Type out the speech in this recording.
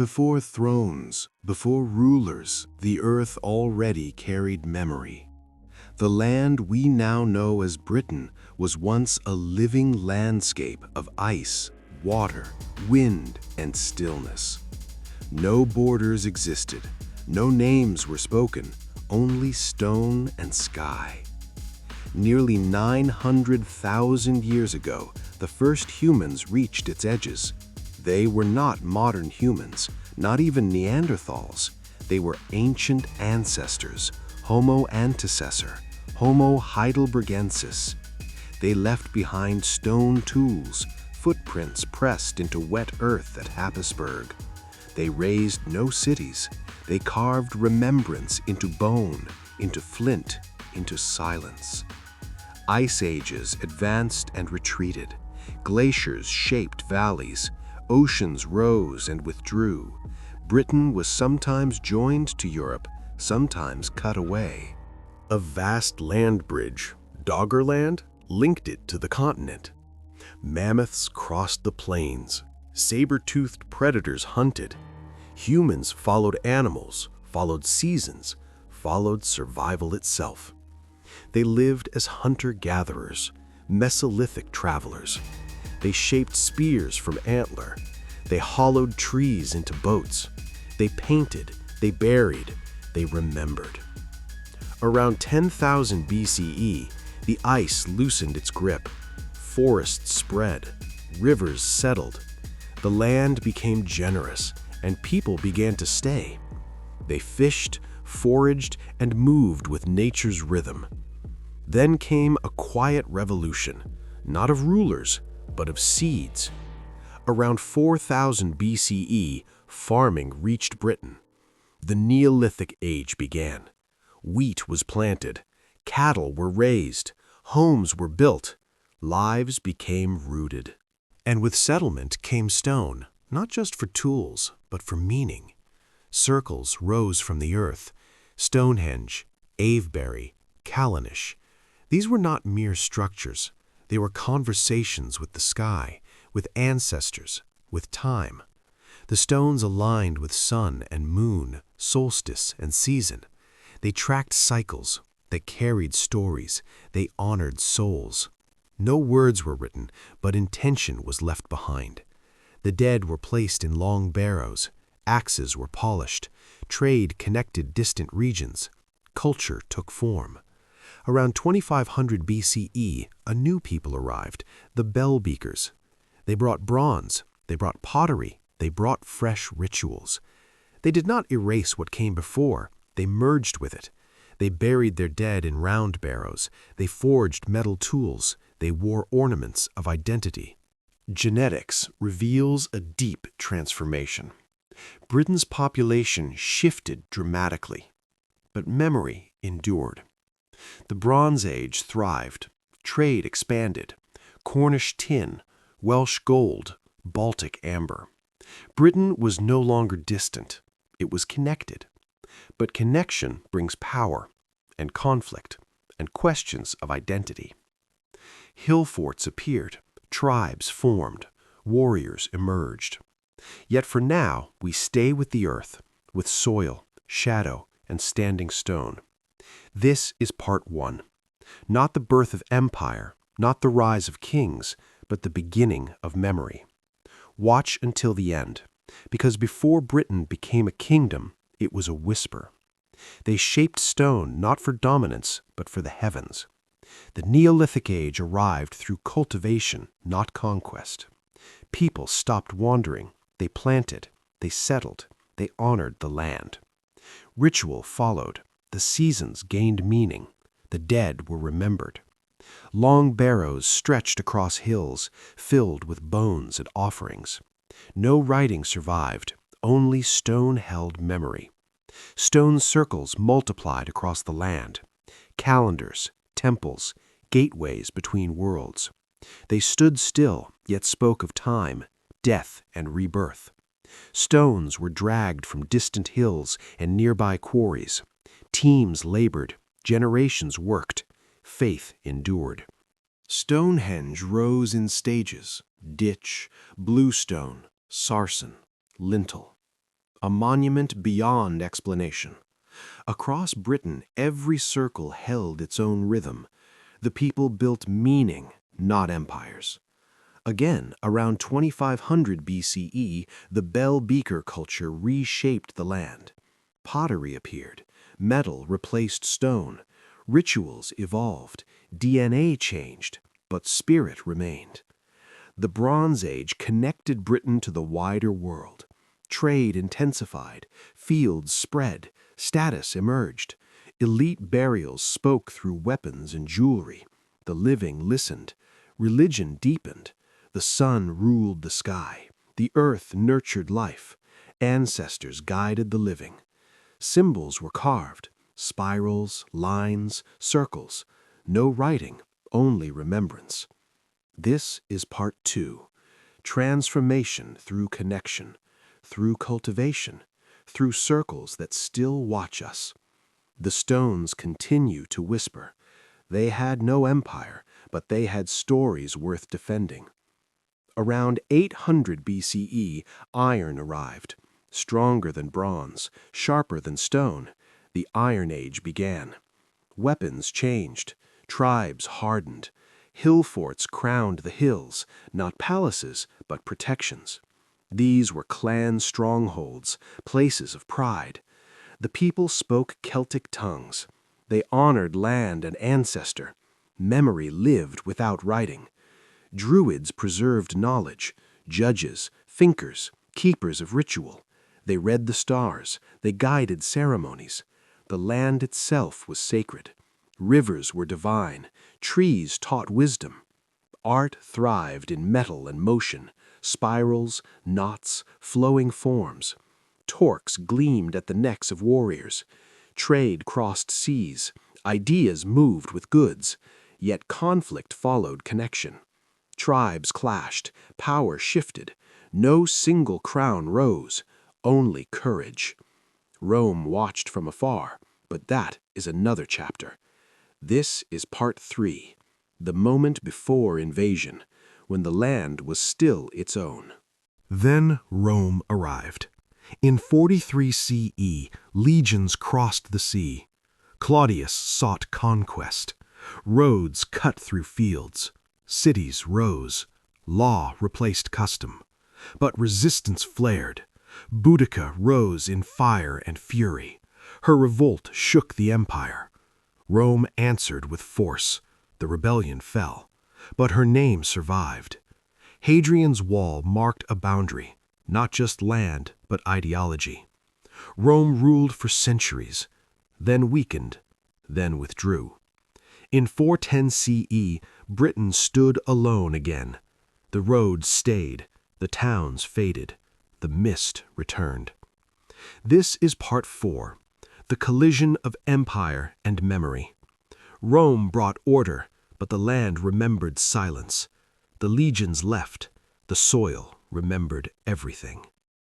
Before thrones, before rulers, the earth already carried memory. The land we now know as Britain was once a living landscape of ice, water, wind, and stillness. No borders existed, no names were spoken, only stone and sky. Nearly 900,000 years ago, the first humans reached its edges. They were not modern humans, not even Neanderthals. They were ancient ancestors, Homo antecessor, Homo heidelbergensis. They left behind stone tools, footprints pressed into wet earth at Happisburg. They raised no cities. They carved remembrance into bone, into flint, into silence. Ice ages advanced and retreated. Glaciers shaped valleys. Oceans rose and withdrew. Britain was sometimes joined to Europe, sometimes cut away. A vast land bridge, Doggerland, linked it to the continent. Mammoths crossed the plains. Saber-toothed predators hunted. Humans followed animals, followed seasons, followed survival itself. They lived as hunter-gatherers, Mesolithic travelers. They shaped spears from antler. They hollowed trees into boats. They painted, they buried, they remembered. Around 10,000 BCE, the ice loosened its grip. Forests spread. Rivers settled. The land became generous, and people began to stay. They fished, foraged, and moved with nature's rhythm. Then came a quiet revolution, not of rulers, but of seeds. Around 4000 BCE, farming reached Britain. The Neolithic age began. Wheat was planted, cattle were raised, homes were built, lives became rooted. And with settlement came stone, not just for tools, but for meaning. Circles rose from the earth. Stonehenge, Avebury, Callanish. These were not mere structures. They were conversations with the sky, with ancestors, with time. The stones aligned with sun and moon, solstice and season. They tracked cycles, they carried stories, they honored souls. No words were written, but intention was left behind. The dead were placed in long barrows, axes were polished, trade connected distant regions, culture took form. Around 2500 BCE, a new people arrived, the bell beakers. They brought bronze, they brought pottery, they brought fresh rituals. They did not erase what came before, they merged with it. They buried their dead in round barrows, they forged metal tools, they wore ornaments of identity. Genetics reveals a deep transformation. Britain's population shifted dramatically, but memory endured. The Bronze Age thrived, trade expanded, Cornish tin, Welsh gold, Baltic amber. Britain was no longer distant, it was connected. But connection brings power, and conflict, and questions of identity. Hill forts appeared, tribes formed, warriors emerged. Yet for now, we stay with the earth, with soil, shadow, and standing stone. This is part one. Not the birth of empire, not the rise of kings, but the beginning of memory. Watch until the end, because before Britain became a kingdom, it was a whisper. They shaped stone not for dominance, but for the heavens. The Neolithic age arrived through cultivation, not conquest. People stopped wandering, they planted, they settled, they honored the land. Ritual followed. The seasons gained meaning. The dead were remembered. Long barrows stretched across hills, filled with bones and offerings. No writing survived, only stone held memory. Stone circles multiplied across the land. Calendars, temples, gateways between worlds. They stood still, yet spoke of time, death, and rebirth. Stones were dragged from distant hills and nearby quarries. Teams labored, generations worked, faith endured. Stonehenge rose in stages: ditch, bluestone, sarsen, lintel. a monument beyond explanation. Across Britain, every circle held its own rhythm. The people built meaning, not empires. Again, around 2500 BCE, the bell-beaker culture reshaped the land. Pottery appeared, metal replaced stone, rituals evolved, DNA changed, but spirit remained. The Bronze Age connected Britain to the wider world. Trade intensified, fields spread, status emerged. Elite burials spoke through weapons and jewelry. The living listened. Religion deepened. The sun ruled the sky. The earth nurtured life. Ancestors guided the living. Symbols were carved, spirals, lines, circles. No writing, only remembrance. This is part 2. Transformation through connection, through cultivation, through circles that still watch us. The stones continue to whisper. They had no empire, but they had stories worth defending. Around 800 BCE, iron arrived. Stronger than bronze, sharper than stone, the Iron Age began. Weapons changed, tribes hardened. Hill forts crowned the hills, not palaces, but protections. These were clan strongholds, places of pride. The people spoke Celtic tongues. They honored land and ancestor. Memory lived without writing. Druids preserved knowledge, judges, thinkers, keepers of ritual. They read the stars, they guided ceremonies. The land itself was sacred. Rivers were divine, trees taught wisdom. Art thrived in metal and motion, spirals, knots, flowing forms. Torques gleamed at the necks of warriors. Trade crossed seas, ideas moved with goods, yet conflict followed connection. Tribes clashed, power shifted. No single crown rose, only courage. Rome watched from afar, but that is another chapter. This is part 3, the moment before invasion, when the land was still its own. Then Rome arrived. In 43 CE, legions crossed the sea. Claudius sought conquest. Roads cut through fields. Cities rose. Law replaced custom. But resistance flared. Boudica rose in fire and fury. Her revolt shook the empire. Rome answered with force. The rebellion fell. But her name survived. Hadrian's Wall marked a boundary, not just land, but ideology. Rome ruled for centuries, then weakened, then withdrew. In 410 CE, Britain stood alone again. The roads stayed, the towns faded, the mist returned. This is part 4, the collision of empire and memory. Rome brought order, but the land remembered silence. The legions left, the soil remembered everything.